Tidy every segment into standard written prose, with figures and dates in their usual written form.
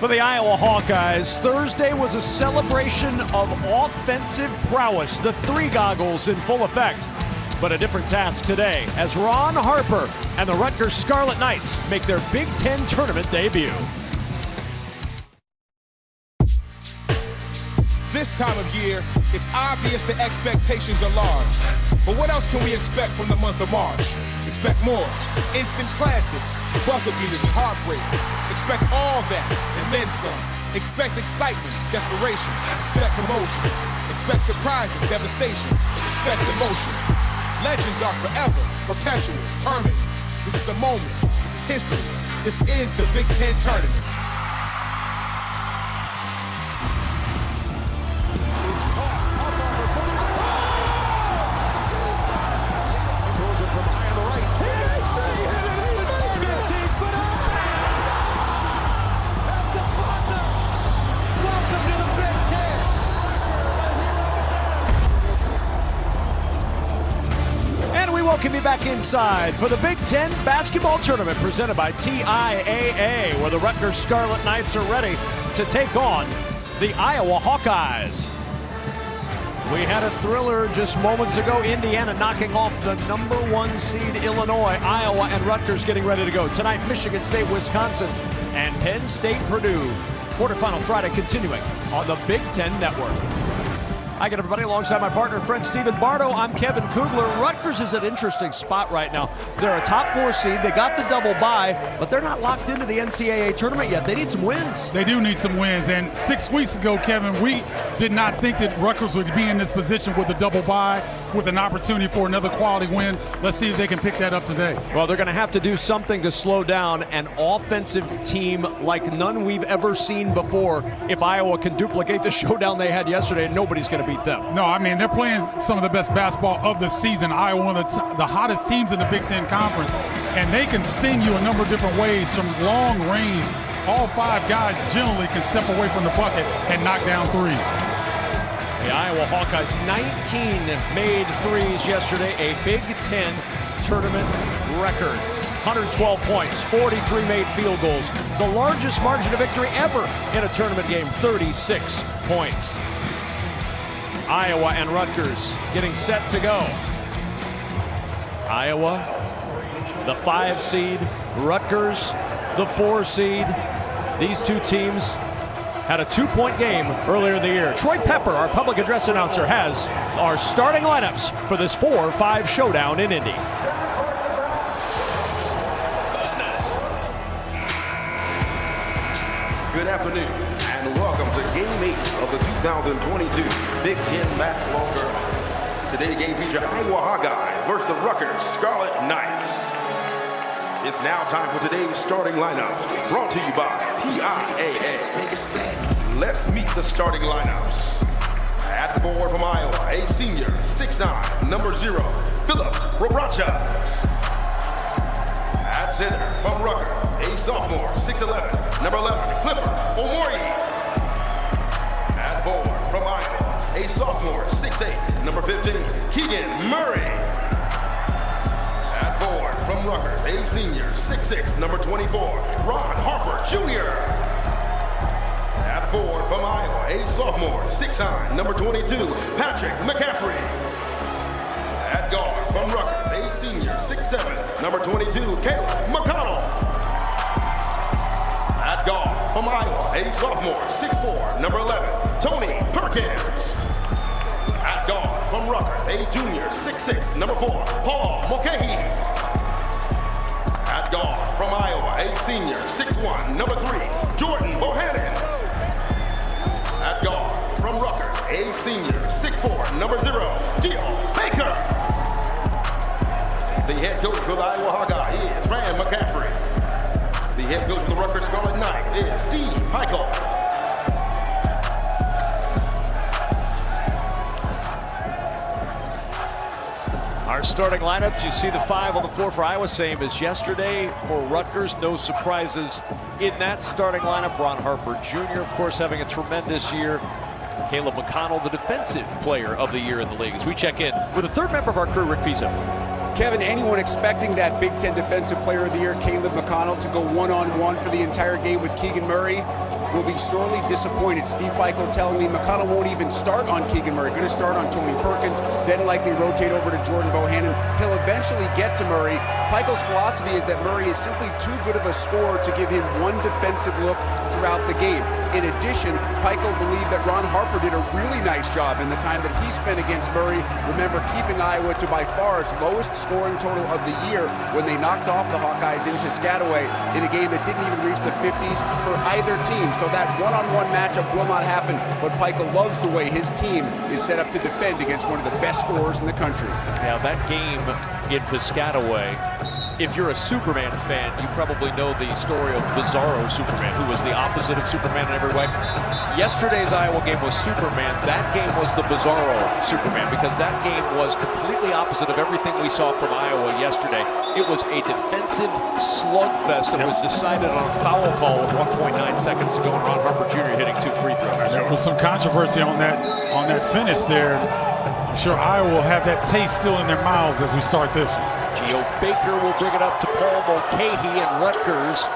For the Iowa Hawkeyes, Thursday was a celebration of offensive prowess. The three goggles in full effect. But a different task today as Ron Harper and the Rutgers Scarlet Knights make their Big Ten tournament debut. This time of year, it's obvious the expectations are large. But what else can we expect from the month of March? Expect more. Instant classics, buzzer beaters, and heartbreak. Expect all that and then some. Expect excitement, desperation. Expect emotion. Expect surprises, devastation. Expect emotion. Legends are forever, perpetual, permanent. This is a moment. This is history. This is the Big Ten tournament. Welcome you back inside for the Big Ten basketball tournament presented by TIAA, where the Rutgers Scarlet Knights are ready to take on the Iowa Hawkeyes. We had a thriller just moments ago. Indiana knocking off the #1 seed Illinois. Iowa and Rutgers getting ready to go. Tonight, Michigan State, Wisconsin, and Penn State, Purdue. Quarterfinal Friday continuing on the Big Ten Network. Hi again, everybody, alongside my partner and friend Stephen Bardo. I'm Kevin Kugler. Rutgers is an interesting spot right now. They're a top 4 seed. They got the double bye, but they're not locked into the NCAA tournament yet. They need some wins. They do need some wins. And 6 weeks ago, Kevin, we did not think that Rutgers would be in this position with a double bye, with an opportunity for another quality win. Let's see if they can pick that up today. Well, they're going to have to do something to slow down an offensive team like none we've ever seen before. If Iowa can duplicate the showdown they had yesterday, nobody's going to beat them. No, I mean, they're playing some of the best basketball of the season. Iowa, one of the hottest teams in the Big Ten Conference, and they can sting you a number of different ways from long range. All 5 guys generally can step away from the bucket and knock down threes. The Iowa Hawkeyes, 19 made threes yesterday, a Big Ten tournament record. 112 points, 43 made field goals. The largest margin of victory ever in a tournament game, 36 points. Iowa and Rutgers getting set to go. Iowa, the 5 seed, Rutgers, the 4 seed. These two teams had a 2-point game earlier in the year. Troy Pepper, our public address announcer, has our starting lineups for this 4-5 showdown in Indy. Good afternoon and welcome to Game 8 of the 2022 Big Ten Basketball Tournament. Today's game features Iowa Hawkeyes versus the Rutgers Scarlet Knights. It's now time for today's starting lineups, brought to you by TIAA. Let's meet the starting lineups. At 4 from Iowa, a senior, 6'9", number 0, Philip Robracha. At center from Rutgers, a sophomore, 6'11", number 11, Clifford Omori. At forward from Iowa, a sophomore, 6'8", number 15, Keegan Murray. At forward from Rutgers, a senior, 6'6", number 24, Ron Harper Jr. At forward from Iowa, a sophomore, 6'9", number 22, Patrick McCaffrey. At guard from Rutgers, a senior, 6'7", number 22, Caleb McConnell. At guard from Iowa, a sophomore, 6'4", number 11, Tony Perkins. At guard from Rutgers, a junior, 6'6", number 4, Paul Mulcahy. At guard from Iowa, a senior, 6'1", number 3, Jordan Bohannon. At guard from Rutgers, a senior, 6'4", number 0, Gio Baker. The head coach for the Iowa Hawkeyes is Fran McCaffrey. The head coach of the Rutgers Scarlet Knights is Steve Heichel. Our starting lineups, you see the 5 on the floor for Iowa, same as yesterday for Rutgers. No surprises in that starting lineup. Ron Harper Jr., of course, having a tremendous year. Caleb McConnell, the defensive player of the year in the league. As we check in with a third member of our crew, Rick Pizzo. Kevin, anyone expecting that Big Ten Defensive Player of the Year, Caleb McConnell, to go one-on-one for the entire game with Keegan Murray? will be sorely disappointed. Steve Pikiell telling me McConnell won't even start on Keegan Murray, going to start on Tony Perkins, then likely rotate over to Jordan Bohannon. He'll eventually get to Murray. Pikiell's philosophy is that Murray is simply too good of a scorer to give him one defensive look throughout the game. In addition, Pikiell believed that Ron Harper did a really nice job in the time that he spent against Murray. Remember, keeping Iowa to by far its lowest scoring total of the year when they knocked off the Hawkeyes in Piscataway in a game that didn't even reach the 50s for either team. So that one-on-one matchup will not happen, but Pikiell loves the way his team is set up to defend against one of the best scorers in the country. Now that game in Piscataway, if you're a Superman fan, you probably know the story of Bizarro Superman, who was the opposite of Superman in every way. Yesterday's Iowa game was Superman. That game was the Bizarro Superman, because that game was completely opposite of everything we saw from Iowa yesterday. It was a defensive slugfest that was decided on a foul call with 1.9 seconds to go, and Ron Harper Jr. hitting 2 free throws. There was some controversy on that finish there. I'm sure Iowa will have that taste still in their mouths as we start this one. Geo Baker will bring it up to Paul Mulcahy, and Rutgers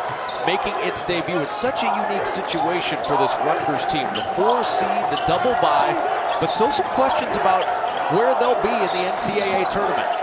making its debut. It's such a unique situation for this Rutgers team. The 4 seed, the double bye, but still some questions about where they'll be in the NCAA tournament.